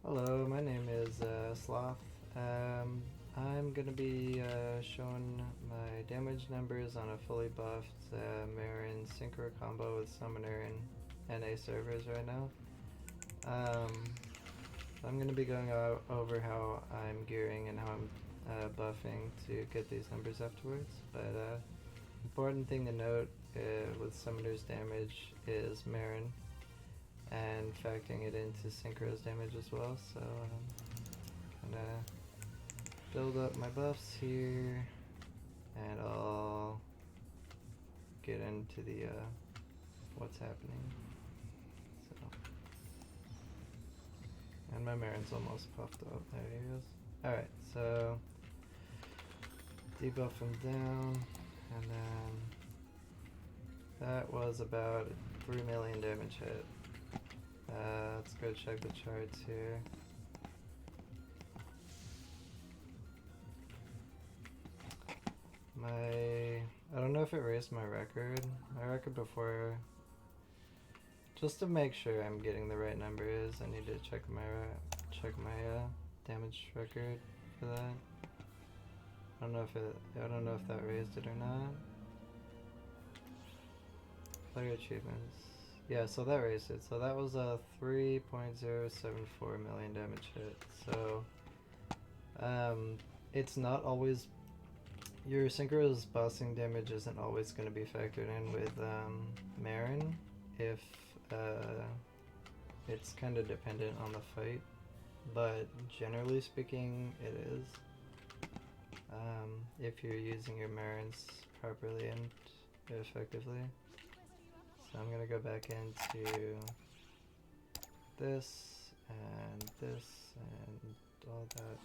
Hello, my name is Sloth. I'm gonna be showing my damage numbers on a fully buffed Marron and Synchro combo with Summoner and NA servers right now. I'm gonna be going over how I'm gearing and how I'm buffing to get these numbers afterwards. But important thing to note with Summoner's damage is Marron and factoring it into Synchro's damage as well. So gonna build up my buffs here, and I'll get into the what's happening. So, and my Marron's almost puffed up. There he goes. All right, so debuff him down, and then that was about 3 million damage hit. Let's go check the charts here. I don't know if it raised my record. My record before, just to make sure I'm getting the right numbers, I need to check my damage record for that. I don't know if that raised it or not. Player achievements. Yeah, so that raised it. So that was a 3.074 million damage hit. So it's not always, your Synchro's bossing damage isn't always going to be factored in with Marron if it's kind of dependent on the fight, but generally speaking it is, if you're using your Marrons properly and effectively. So I'm gonna go back into this and all that.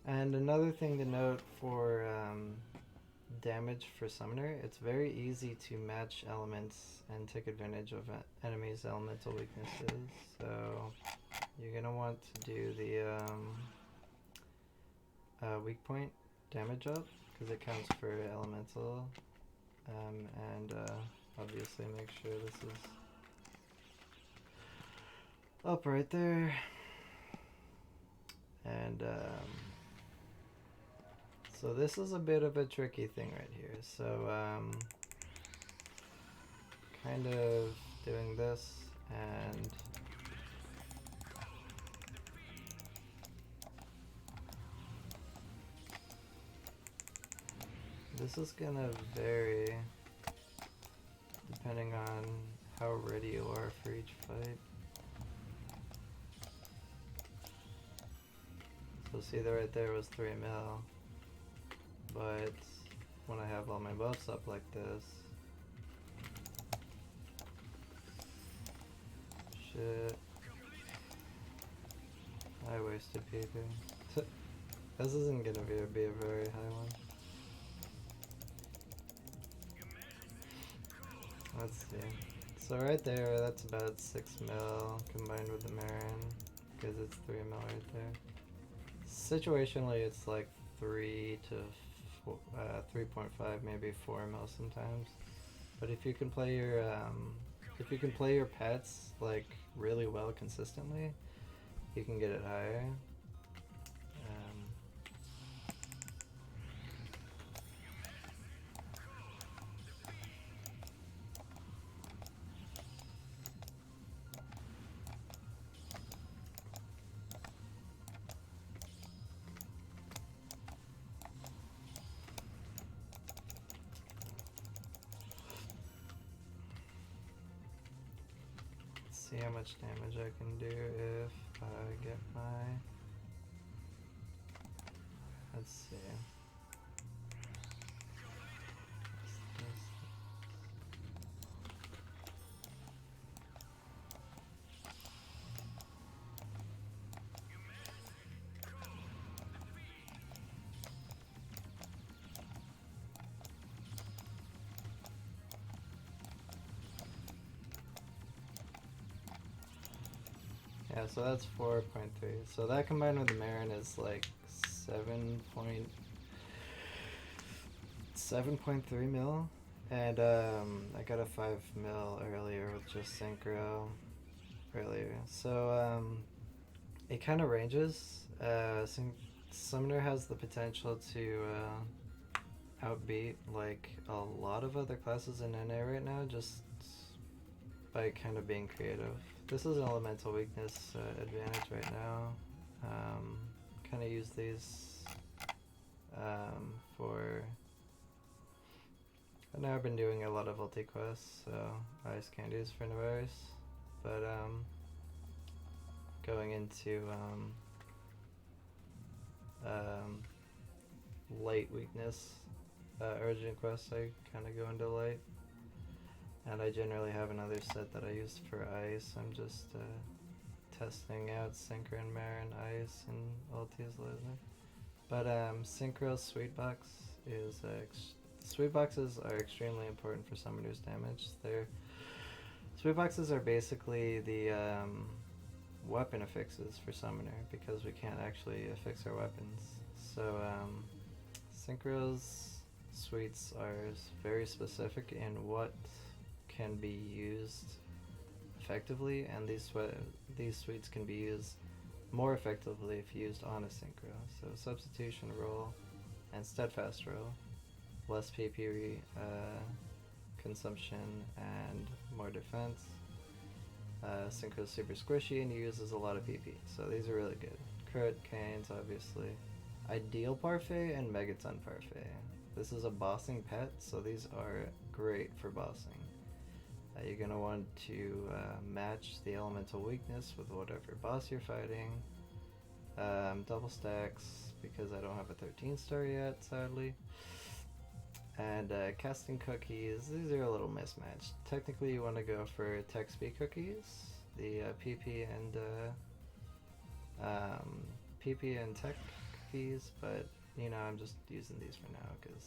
And another thing to note for damage for Summoner, it's very easy to match elements and take advantage of enemies' elemental weaknesses. So you're gonna want to do the weak point damage up, because it counts for elemental, and obviously make sure this is up right there. And so this is a bit of a tricky thing right here. So kind of doing this, and this is gonna vary depending on how ready you are for each fight. So see that right there was 3 mil, but when I have all my buffs up like this, shit, I wasted PP. This isn't gonna be a very high one. Let's see. So right there, that's about 6 mil combined with the Marron, because it's 3 mil right there. Situationally, it's like 3 to 3.5, maybe 4 mil sometimes. But if you can play your pets like really well consistently, you can get it higher. See how much damage I can do if I get my, let's see. Yeah, so that's 4.3. So that combined with the Marron is like 7.3 mil. And I got a 5 mil earlier with just Synchro earlier. So It kind of ranges. Summoner has the potential to outbeat like a lot of other classes in NA right now just by kind of being creative. This is an elemental weakness advantage right now. Kind of use these for. I know I've been doing a lot of ulti quests, so ice candies for Navaris, but going into light weakness urgent quests, I kind of go into light, and I generally have another set that I use for ice. I'm just testing out Synchro and Marron ice and ultis laser. But Synchro's Sweetbox is Sweetboxes are extremely important for summoner's damage. Sweetboxes are basically the weapon affixes for summoner because we can't actually affix our weapons. So Synchro's sweets are very specific in what can be used effectively, and these sweets can be used more effectively if used on a synchro. So substitution roll and steadfast roll, less PP consumption and more defense. Synchro's super squishy and uses a lot of PP, so these are really good. Crit, Canes, obviously. Ideal Parfait and Megaton Parfait. This is a bossing pet, so these are great for bossing. You're going to want to match the elemental weakness with whatever boss you're fighting. Double stacks, because I don't have a 13 star yet, sadly. And casting cookies, these are a little mismatched. Technically you want to go for tech speed cookies, the PP and tech cookies, but you know, I'm just using these for now because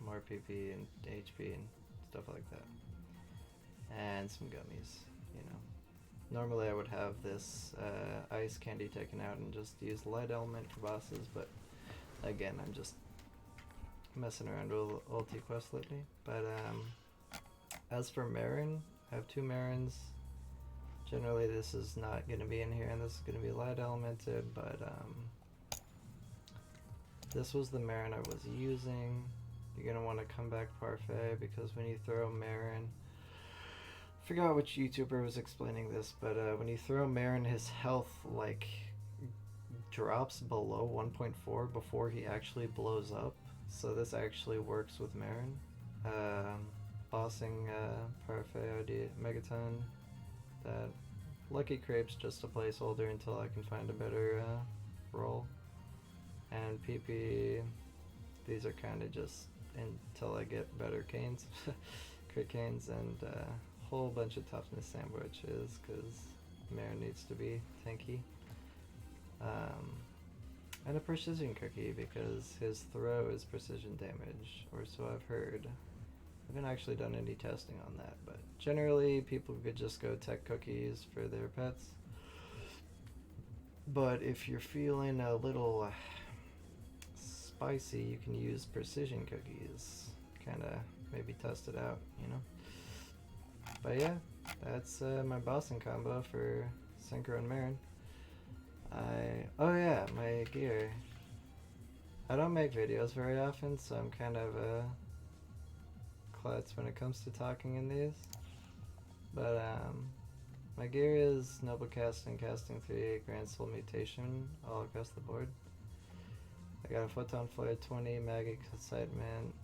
more PP and HP and stuff like that. And some gummies, you know. Normally I would have this ice candy taken out and just use light element for bosses, but again, I'm just messing around with ulti quest lately. But as for Marron, I have 2 Marrons. Generally this is not going to be in here, and this is going to be light elemented, but this was the Marron I was using. You're going to want to come back Parfait, because when you throw Marron, I forgot which YouTuber was explaining this, but when you throw Marron, his health like drops below 1.4 before he actually blows up. So this actually works with Marron. Bossing Parfait ID Megaton. That Lucky Crepe's just a placeholder until I can find a better roll. And PP, these are kind of just until I get better canes, crit canes, and a whole bunch of toughness sandwiches because Marron needs to be tanky. And a precision cookie because his throw is precision damage, or so I've heard. I haven't actually done any testing on that, but generally people could just go tech cookies for their pets. But if you're feeling a little spicy, you can use precision cookies. Kind of maybe test it out, you know? But yeah, that's my bossing combo for Synchro and Marron. Oh yeah, my gear. I don't make videos very often, so I'm kind of a klutz when it comes to talking in these. But my gear is Noble Casting, Casting 3, Grand Soul Mutation, all across the board. I got a Photon Flare 20, Mag Excitement,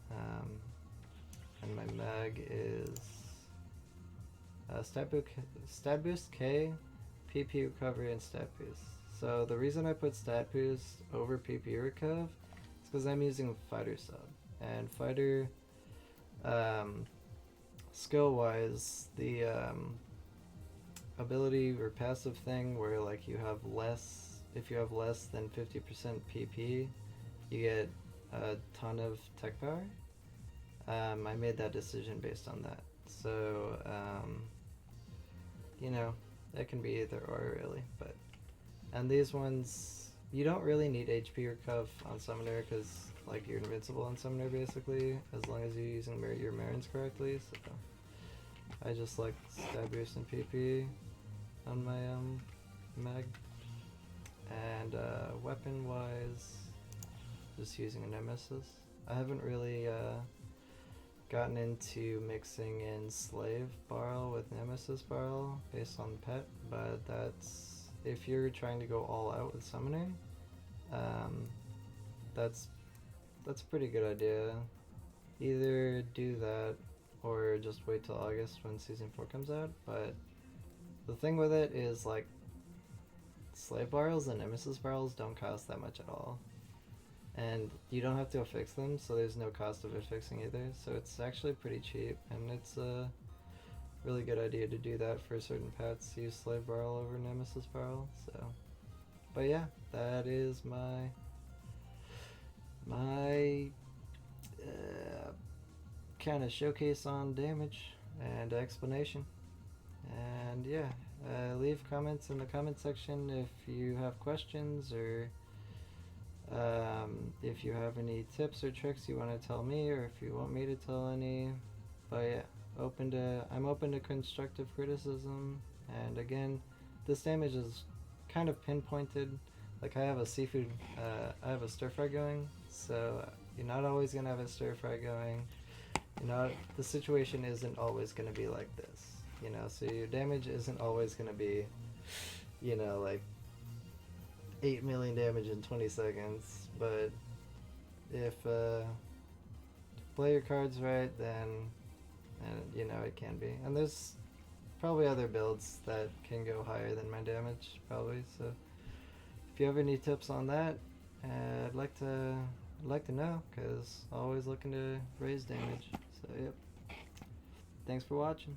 and my mag is Stat Boost K, PP Recovery, and Stat Boost. So the reason I put Stat Boost over PP Recuv is because I'm using Fighter Sub. And Fighter, skill-wise, the ability or passive thing where like you have less, if you have less than 50% PP, you get a ton of tech power. I made that decision based on that. So, you know, it can be either or really, but. And these ones, you don't really need HP or Cuff on Summoner because like you're invincible on Summoner basically, as long as you're using your Marrons correctly. So I just like Stab Boost and PP on my mag. And weapon wise, just using a nemesis. I haven't really gotten into mixing in slave barrel with nemesis barrel based on pet, but that's if you're trying to go all out with summoning, that's a pretty good idea. Either do that or just wait till August when season 4 comes out. But the thing with it is, like, slave barrels and nemesis barrels don't cost that much at all, and you don't have to affix them, so there's no cost of affixing either, so it's actually pretty cheap, and it's a really good idea to do that for certain pets. Use slave barrel over nemesis barrel. So, but yeah, that is my kind of showcase on damage and explanation. And yeah, leave comments in the comment section if you have questions, or if you have any tips or tricks you want to tell me, or if you want me to tell any. But yeah, I'm open to constructive criticism. And again, this damage is kind of pinpointed. Like, I have a stir fry going, so you're not always gonna have a stir fry going. The situation isn't always gonna be like this, so your damage isn't always gonna be, like 8 million damage in 20 seconds. But if play your cards right, then it can be. And there's probably other builds that can go higher than my damage, probably. So if you have any tips on that, I'd like to know, because always looking to raise damage. So yep. Thanks for watching.